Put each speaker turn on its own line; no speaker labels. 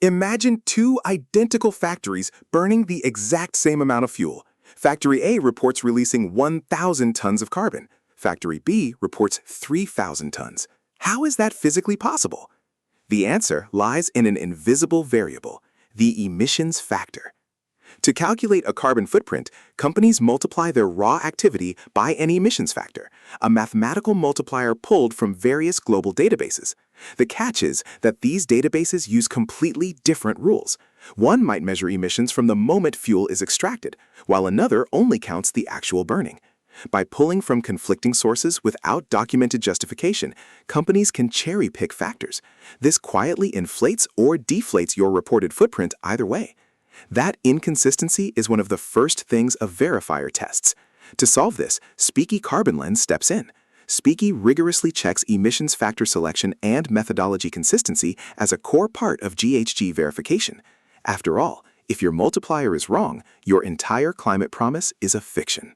Imagine two identical factories burning the exact same amount of fuel. Factory A reports releasing 1,000 tons of carbon. Factory B reports 3,000 tons. How is that physically possible? The answer lies in an invisible variable, the emissions factor. To calculate a carbon footprint, companies multiply their raw activity by an emissions factor, a mathematical multiplier pulled from various global databases. The catch is that these databases use completely different rules. One might measure emissions from the moment fuel is extracted, while another only counts the actual burning. By pulling from conflicting sources without documented justification, companies can cherry-pick factors. This quietly inflates or deflates your reported footprint either way. That inconsistency is one of the first things a verifier tests. To solve this, Speeki Carbon Lens steps in. Speeki rigorously checks emissions factor selection and methodology consistency as a core part of GHG verification. After all, if your multiplier is wrong, your entire climate promise is a fiction.